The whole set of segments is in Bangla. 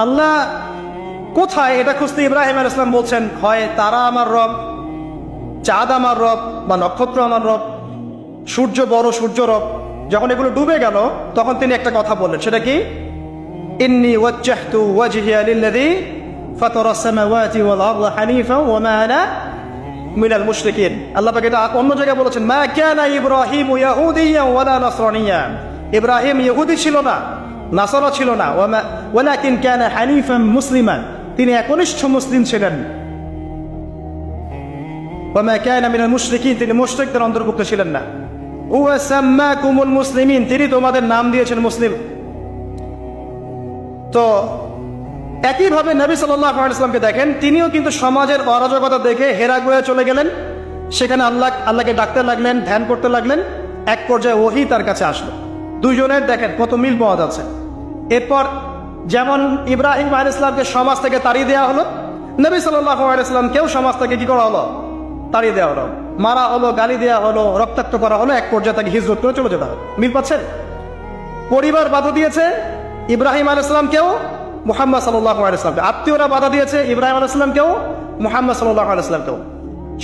আল্লাহ কোথায় এটা খুঁজতে ইব্রাহিম আলাইহিস সালাম বলছেন, হয় তারা আমার রব, চাঁদ আমার রব, বা নক্ষত্র আমার রব, সূর্য বড় সূর্য রব। যখন এগুলো ডুবে গেল তখন তিনি একটা কথা বললেন, সেটা কি? ইন্নী ওয়াজ্জাহতু ওয়াজহিয়া লিল্লাযী ফাতারাস সামাওয়াতি ওয়াল আরদা হানিফা ওয়া মা আনা মিনাল মুশরিকিন। আল্লাহ পাক এটা অন্য জায়গায় বলেছেন, মা কানা ইব্রাহিমু ইয়াহুদিয়্যা ওয়ালা নাসরানিয়্যা। ইব্রাহিম ইহুদি ছিল না, নাসারা ছিল না, ওয়ালাকিন কানা হানিফান মুসলিমান, তিনি একনিষ্ঠ মুসলিম ছিলেন। ওয়া মা কানা মিনাল মুশরিকিন, তিনি মুশরিকদের অন্তর্ভুক্ত ছিলেন না। ওয়া সাম্মাকুমুল মুসলিমিন, তিনি তোমাদের নাম দিয়েছেন মুসলিম। তো একইভাবে নবী সাল্লাল্লাহু আলাইহি ওয়াসাল্লামকে দেখেন, তিনিও কিন্তু সমাজের অরাজকতা দেখে হেরা গুহায় চলে গেলেন। সেখানে আল্লাহকে ডাকতে লাগলেন, ধ্যান করতে লাগলেন। এক পর্যায়ে ওহী তার কাছে আসলো। দুইজনের দেখেন কত মিল পাওয়া যাচ্ছে। এরপর যেমন ইব্রাহিম আলাইহিস সালামকে সমাজ থেকে তাড়িয়ে দেওয়া হলো, নবী সাল্লাল্লাহু আলাইহি ওয়াসাল্লামকেও সমাজ থেকে কি করা হলো? তাড়িয়ে দেওয়া হলো, মারা হলো, গালি দেওয়া হলো, রক্তাক্ত করা হলো। এক পর্যায়ে তাকে হিজরত করে চলে যেতে হবে। মিল পাচ্ছেন? পরিবার বাধা দিয়েছে ইব্রাহিম আলাইহিস সালামকেও, মুহাম্মদ সাল্লাল্লাহু আলাইহি ওয়াসাল্লামকে। আত্মীয়রা বাধা দিয়েছে ইব্রাহিম আলাইহিস সালামকেও, মুহাম্মদ সাল্লাল্লাহু আলাইহি ওয়াসাল্লামকেও।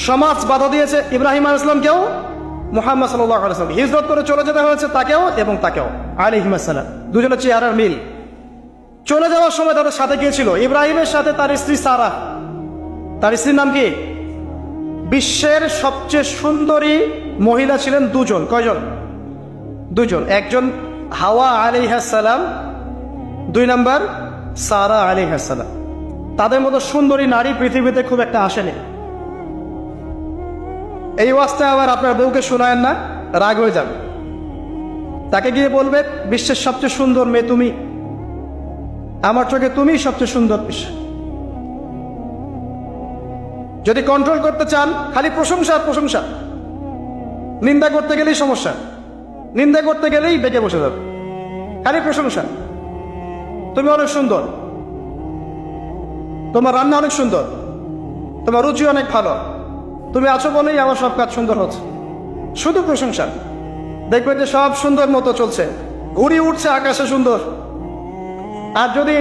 সমাজ বাধা দিয়েছে ইব্রাহিম আলাইহিস সালামকেও, মুহাম্মদ সাল্লাল্লাহু আলাইহি ওয়াসাল্লাম। হিজরত করে চলে যেতে হয়েছে তাকেও এবং তাকেও আলাইহিস সালাম। দুজনের চেহারার মিল। চলে যাওয়ার সময় তাদের সাথে কে ছিল? ইব্রাহিমের সাথে তার স্ত্রী সারা। তার স্ত্রীর নাম কি? বিশ্বের সবচেয়ে সুন্দরী মহিলা ছিলেন দুজন। কয়জন? দুজন। একজন হাওয়া আলাইহিস সালাম, দুই নাম্বার সারা আলাইহিস সালাম। তাদের মতো সুন্দরী নারী পৃথিবীতে খুব একটা আসেনি। এই ওয়াজটা আবার আপনার বউকে শোনায়েন না, রাগ হয়ে যাবে। তাকে গিয়ে বলবে, বিশ্বের সবচেয়ে সুন্দর মেয়ে তুমি, আমার চোখে তুমিই সবচেয়ে সুন্দর। যদি কন্ট্রোল করতে চান, খালি প্রশংসা আর প্রশংসা। নিন্দা করতে গেলেই সমস্যা, নিন্দা করতে গেলেই বেঁকে বসে যাবে। খালি প্রশংসা, তুমি অনেক সুন্দর, তোমার রান্না অনেক সুন্দর, তোমার রুচি অনেক ভালো, তুমি আছো বলেই আমার সব কাজ সুন্দর হচ্ছে। শুধু প্রশংসা। দেখবেন যে সব সুন্দর মতো চলছে, ঘুড়ি উঠছে আকাশে সুন্দর। আর যদি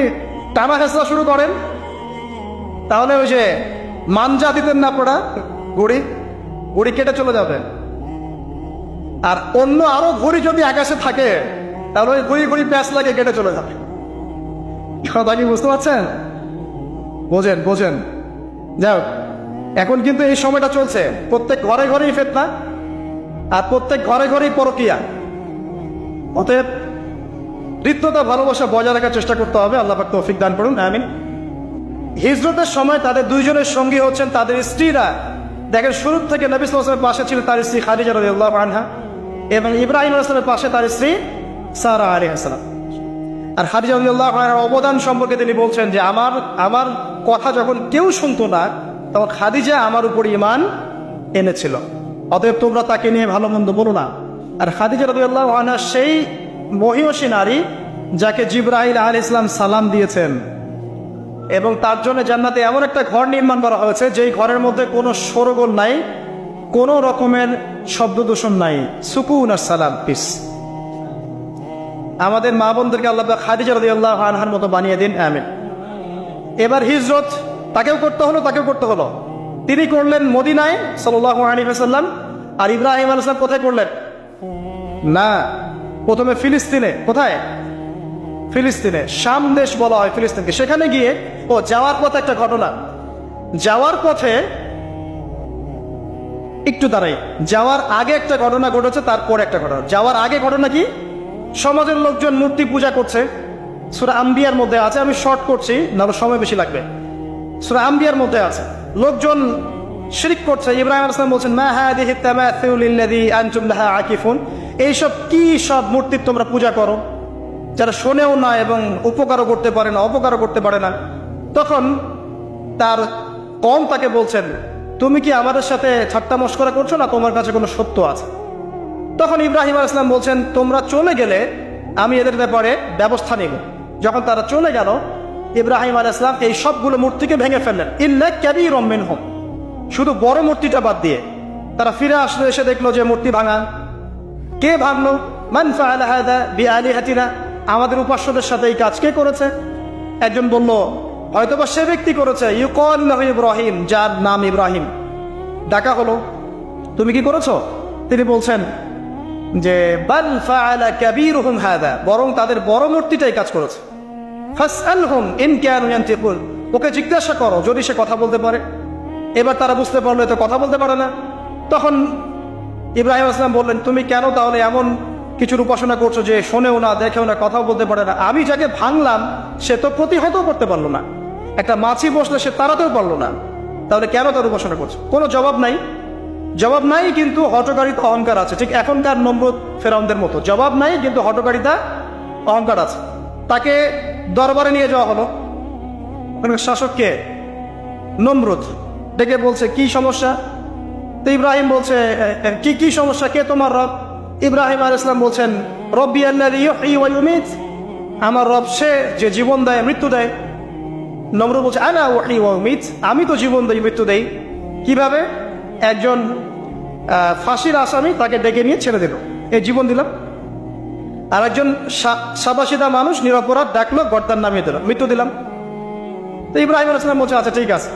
টানা হেঁচড়া শুরু করেন, তাহলে ওই যে মানজা দিতেন না পড়া ঘুড়ি কেটে চলে যাবে। আর অন্য আরো ঘুড়ি যদি আকাশে থাকে, তাহলে ওই ঘুড়ি প্যাঁচ লাগে কেটে চলে যাবে। কথা কি বুঝতে পারছেন? বোঝেন। যাও, এখন কিন্তু এই সময়টা চলছে, প্রত্যেক ঘরে ঘরেই ফিতনা, আর প্রত্যেক ঘরে ঘরেই পরকিয়া। অতএব হৃদ্যতা ভালোবাসা বজায় রাখার চেষ্টা করতে হবে। আল্লাহ পাক তৌফিক দান করুন, আমিন। হিজরতের সময় তাদের দুইজনের সঙ্গী হচ্ছেন তাদের স্ত্রীরা। দেখেন, শুরু থেকে নবী সাল্লাল্লাহু আলাইহি ওয়াসাল্লামের পাশে ছিল তার স্ত্রী খাদিজা রাদিয়াল্লাহু আনহা, এবং ইব্রাহিম আলাইহিস সালামের পাশে তার স্ত্রী সারা আলাইহিস সালাম। আর খাদিজা রাদিয়াল্লাহু আনহার অবদান সম্পর্কে তিনি বলছেন যে আমার কথা যখন কেউ শুনতো না, তখন খাদিজা আমার উপর ঈমান এনেছিল। অতএব তোমরা তাকে নিয়ে ভালো মন্দ বলো না। আর খাদিজা রাদিয়াল্লাহু আনহা সেই মহিয়সী নারী যাকে জিবরাইল আলাইহিস সালাম সালাম দিয়েছেন, এবং তার জন্য জান্নাতে এমন একটা ঘর নির্মাণ করা হয়েছে যেই ঘরের মধ্যে কোনো শোরগোল নাই, কোনো রকমের শব্দ দূষণ নাই। সুকুন আর সালাম, পিস। আমাদের মা বোনদেরকে আল্লাহ পাক খাদিজা রাদিয়াল্লাহু আনহার মতো বানিয়ে দিন, আমিন। এবার হিজরত তাকেও করতে হলো। তিনি করলেন মদিনায় সাল্লাল্লাহু আলাইহি ওয়াসাল্লাম, আর ইব্রাহিম আলাইহিস সালাম কোথায় করলেন? না, প্রথমে ফিলিস্তিনে। কোথায়? ফিলিস্তিনে। শাম দেশ বলা হয় ফিলিস্তিনকে। সেখানে গিয়ে যাওয়ার পথে একটা ঘটনা, যাওয়ার পথে একটু দাঁড়াই, যাওয়ার আগে একটা ঘটনা ঘটেছে, তারপরে একটা ঘটনা। যাওয়ার আগে ঘটনা কি? সমাজের লোকজন মূর্তি পূজা করছে। সূরা আম্বিয়ার মধ্যে আছে, আমি শর্ট করছি, নাহলে সময় বেশি লাগবে। সূরা আম্বিয়ার মধ্যে আছে, লোকজন শিরক করছে। ইব্রাহিম আলাইহিস সালাম বলছেন, মা হাদিহি তামাথিলুল্লাযী আনতুম লাহা আকিফুন, এইসব কি সব মূর্তি তোমরা পূজা করো, যারা শোনেও না এবং উপকারও করতে পারে না, অপকারও করতে পারে না। তখন তার কওম তাকে বলছেন, তুমি কি আমাদের সাথে ঠাট্টা মশকরা করছো না, তোমার কাছে কোনো সত্য আছে? তখন ইব্রাহিম আলাইহিস সালাম বলছেন, তোমরা চলে গেলে আমি এদের ব্যাপারে ব্যবস্থা নেব। যখন তারা চলে গেল, ইব্রাহিম আলাইহিস সালাম এই সবগুলো মূর্তিকে ভেঙে ফেললেন, ইল্লা কাবীরাম মিনহুম, শুধু বড় মূর্তিটা বাদ দিয়ে। তারা ফিরে আসলো, এসে দেখলো যে মূর্তি ভাঙা। কে ভাঙলো? মান ফাআলা হাযা বিআলিহাতিনা, আমাদের উপাস্যদের সাথে এই কাজ কে করেছে? একজন বলল হয়তোবা সে ব্যক্তি করেছে, ইউকাল লাহু ইব্রাহিম, যার নাম ইব্রাহিম। ডাকা হলো, তুমি কি করেছো? তিনি বলছেন যে বাল ফাআলা কাবীরুহুম হাদা, বরং তাদের বড় মূর্তিটাই কাজ করেছে। ফাসআলহুম ইন কানু ইয়ানতিকুন, ওকে জিজ্ঞাসা করো যদি সে কথা বলতে পারে। এবার তারা বুঝতে পারলো এত কথা বলতে পারে না। তখন ইব্রাহিম আলাইহিস সালাম বললেন, তুমি কেন তাহলে এমন কিছুর উপাসনা করছো যে শোনেও না, দেখেও না, কথাও বলতে পারে না? আমি যাকে ভাঙলাম সে তো প্রতিহতও করতে পারলো না, একটা মাছি বসলে সে তাড়াতেও পারলো না, তাহলে কেন তার উপাসনা করছো? কোনো জবাব নাই। জবাব নাই কিন্তু হঠকারিতা, অহংকার আছে। ঠিক এখনকার নমরুদ ফেরাউনদের মতো জবাব নাই কিন্তু হঠকারিতা, অহংকার আছে। তাকে দরবারে নিয়ে যাওয়া হলো। শাসককে নমরুদ ডেকে বলছে কি সমস্যা? তো ইব্রাহিম বলছে কি সমস্যা, কে তোমার রব? ইব্রাহিম আলাইহিস সালাম বলছেন রব্বি আল্লাযী ইউহয়ী ওয়া ইউমীত, আমার রব সে যে জীবন দেয় মৃত্যু দেয়। নমরুদ বলছে আনা উহয়ী ওয়া উমীত, আমি তো জীবন দেই মৃত্যু দেই। কিভাবে? একজন ফাঁসির আসামি তাকে ডেকে নিয়ে ছেড়ে দিল, এই জীবন দিলাম। আর একজন সাদাসিধা মানুষ নিরপরাধ ডাকলো, গর্দান নামিয়ে দিল, মৃত্যু দিলাম। তো ইব্রাহিম আলাইহিস সালাম বলছে আচ্ছা ঠিক আছে।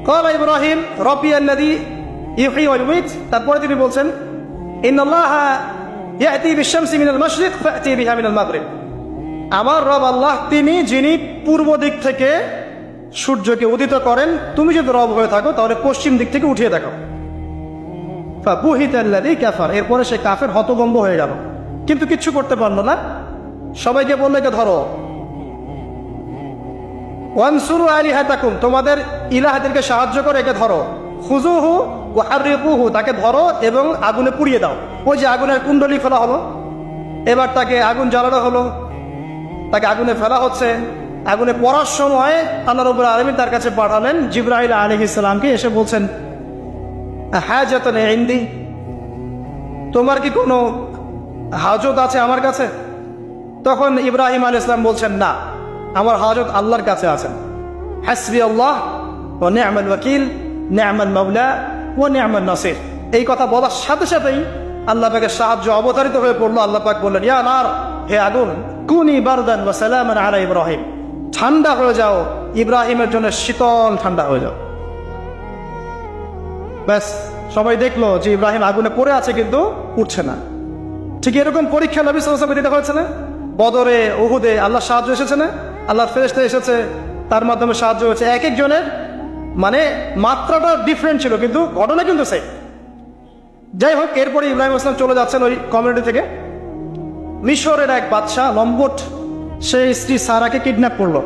ক্বালা ইব্রাহিম রব্বি আল্লাযী ইউহয়ী ওয়া ইউমীত, তারপরে তিনি বলছেন ইন্নাল্লাহা ইয়াতি বিশ-শামসি মিনাল মাশরিক ফাতি বিহা মিনাল মাগরিব, আমার রব আল্লাহ তিনি যিনি পূর্ব দিক থেকে সূর্যকে উদিত করেন, তুমি যদি রব হয়ে থাকো তাহলে পশ্চিম দিক থেকে উঠিয়ে দেখো। ফাবুহিতা আল্লাযী কাফার, এরপরে সে কাফের, হতভম্ব হয়ে গেল, কিন্তু কিচ্ছু করতে পারলো না। সবাইকে বললো একে ধরো। ওয়ানসুরু আলিহাতাকুম, তোমাদের ইলাহদেরকে সাহায্য করে একে ধরো। খুযুহু ওয়া হাররিকুহু, তাকে ধরো এবং আগুনে পুড়িয়ে দাও। ওই যে আগুনের কুণ্ডলি ফেলা হলো, এবার তাকে আগুন জ্বালানো হলো, তাকে আগুনে ফেলা হচ্ছে। আগুনে পড়ার সময় আল্লাহ রাব্বুল আলামিন তার কাছে পাঠালেন জিবরাইল আলাইহিস সালামকে, এসে বলছেন হাজাতুন ইনদি, তোমার কি কোনো হাজত আছে আমার কাছে? তখন ইব্রাহিম আলাইহিস সালাম বলছেন না, আমার হাজত আল্লাহর কাছে আছেন। হাসবি আল্লাহ ওয়া নি'মাল ওয়াকিল, নি'মাল মাওলা ওয়া নি'মান নাসির। এই কথা বলার সাথে সাথেই আল্লাহ পাকের সাহায্য অবতারিত হয়ে পড়লো। আল্লাহ পাক বললেন ইয়া নার, হে আগুন, কুনি বারদান ওয়া সালামান আলা ইব্রাহিম, ঠান্ডা হয়ে যাও, ইব্রাহিমের জন্য শীতল ঠান্ডা হয়ে যাও। ব্যাস, সবাই দেখলো যে ইব্রাহিম আগুনে পড়ে আছে কিন্তু উঠছে না। ঠিক এরকম পরীক্ষা নবী সাল্লাল্লাহু আলাইহি ওয়াসাল্লাম দিতে হয়েছে না? বদরে, উহুদে আল্লাহর সাহায্য এসেছে না? আল্লাহর ফেরেশতা এসেছে, তার মাধ্যমে সাহায্য হয়েছে। এক একজনের মানে মাত্রাটা ডিফারেন্ট ছিল কিন্তু ঘটনা কিন্তু সেম। যাই হোক, এরপরে ইব্রাহিম আসলাম চলে যাচ্ছেন ওই কমিউনিটি থেকে। মিশরের এক বাদশাহ লম্বট, সে স্ত্রী সারাকে কিডন্যাপ করলো।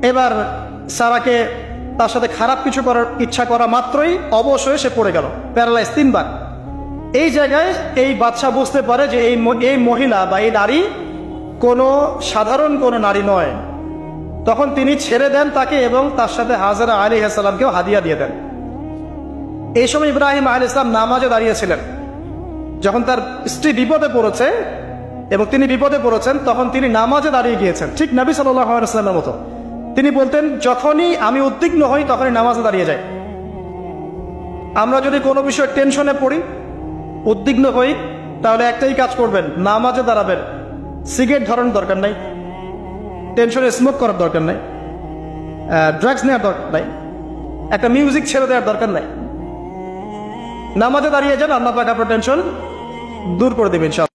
এবার সারাকে তার সাথে খারাপ কিছু করার ইচ্ছা করা মাত্রই অবশ হয়ে সে পড়ে গেল, প্যারালাইজ 3 বার। এই জায়গায় এই বাদশাহ বুঝতে পারে যে এই মহিলা বা এই নারী কোনো সাধারণ কোনো নারী নয়। তখন তিনি ছেড়ে দেন তাকে এবং তার সাথে হাজরা আলাইহিস সালামকেও হাদিয়া দিয়ে দেন। এই সময় ইব্রাহিম আলাইহিস সালাম নামাজে দাঁড়িয়েছিলেন। যখন তার স্ত্রী বিপদে পড়েছে এবং তিনি বিপদে পড়েছেন, তখন তিনি নামাজে দাঁড়িয়ে গিয়েছেন, ঠিক নবী সাল্লাল্লাহু আলাইহি ওয়াসাল্লামের মতো। তিনি বলতেন যখনই আমি উদ্বিগ্ন হই তখনই নামাজে দাঁড়িয়ে যাই। আমরা যদি কোনো বিষয়ে টেনশনে পড়ি, উদ্বিগ্ন হই, তাহলে একটাই কাজ করবেন, নামাজে দাঁড়াবেন। সিগারেট ধরানোর দরকার নাই, টেনশনে স্মোক করার দরকার নাই, ড্রাগস নেওয়ার দরকার নাই, একটা মিউজিক ছেড়ে দেওয়ার দরকার নাই। নামাজে দাঁড়িয়ে যান, আল্লাহ পাক আপনার টেনশন দূর করে দেবেন।